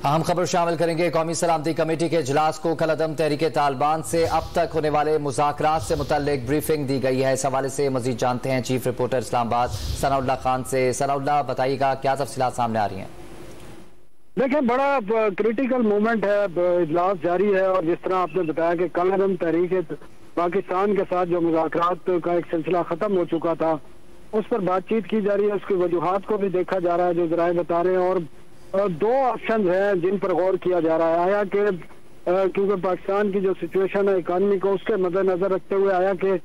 अहम खबर शामिल करेंगे। कौमी सलामती कमेटी के इजलास को कलअदम तहरीक तालिबान से अब तक होने वाले मुज़ाकरात से मुतल्लिक ब्रीफिंग दी गई है। इस हवाले से मजीद जानते हैं चीफ रिपोर्टर इस्लामाबाद सनाउल्लाह खान से। सनाउल्लाह, बताइएगा क्या तफसीलात सामने आ रही हैं? देखिए, बड़ा क्रिटिकल मोमेंट है, इजलास जारी है और जिस तरह आपने बताया कि कलअदम तहरीक पाकिस्तान के साथ जो मुज़ाकरात का एक सिलसिला खत्म हो चुका था, उस पर बातचीत की जा रही है। उसकी वजूहात को भी देखा जा रहा है जो जराए बता रहे हैं, और दो ऑप्शन हैं जिन पर गौर किया जा रहा है। आया कि क्योंकि पाकिस्तान की जो सिचुएशन है इकानमी को, उसके मद्देनजर रखते हुए आया कि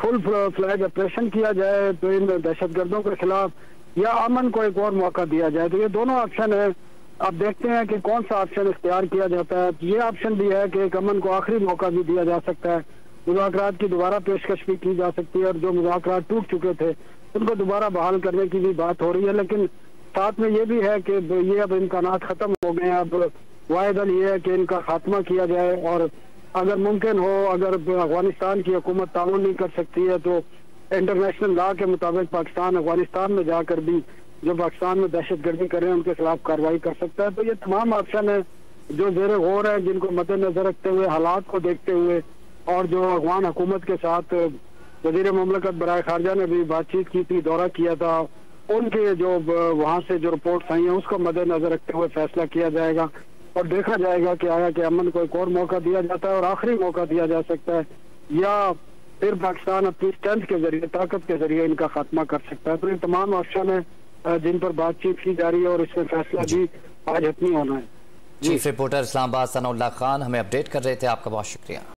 फुल फ्लैग ऑपरेशन किया जाए तो इन दहशतगर्दों के खिलाफ, या अमन को एक और मौका दिया जाए। तो ये दोनों ऑप्शन है। अब देखते हैं कि कौन सा ऑप्शन इख्तियार किया जाता है। ये ऑप्शन भी है कि एक अमन को आखिरी मौका भी दिया जा सकता है, मुज़ाकरात की दोबारा पेशकश भी की जा सकती है, और जो मुज़ाकरात टूट चुके थे उनको दोबारा बहाल करने की भी बात हो रही है। लेकिन साथ में ये भी है कि ये अब इम्कानात खत्म हो गए हैं। अब वाहिद हल ये है कि इनका खात्मा किया जाए, और अगर मुमकिन हो, अगर अफगानिस्तान की हुकूमत ताउन नहीं कर सकती है तो इंटरनेशनल लॉ के मुताबिक पाकिस्तान अफगानिस्तान में जाकर भी जो पाकिस्तान में दहशतगर्दी कर रहे हैं उनके खिलाफ कार्रवाई कर सकता है। तो ये तमाम ऑप्शन है जो ज़ेरे गौर है, जिनको मद्देनजर रखते हुए, हालात को देखते हुए, और जो अफगान हुकूमत के साथ वज़ीर मुमलकत बराए खारजा ने भी बातचीत की थी, दौरा किया था, उनके जो वहाँ से जो रिपोर्ट्स आई हैं उसको मद्देनजर रखते हुए फैसला किया जाएगा और देखा जाएगा कि आया कि अमन को एक और मौका दिया जाता है और आखिरी मौका दिया जा सकता है, या फिर पाकिस्तान अपनी स्ट्रेंथ के जरिए, ताकत के जरिए इनका खात्मा कर सकता है। तो ये तमाम ऑप्शन है जिन पर बातचीत की जा रही है और इसमें फैसला भी आज हतमी होना है। चीफ रिपोर्टर इस्लामाबाद सनाउल्लाह खान हमें अपडेट कर रहे थे। आपका बहुत शुक्रिया।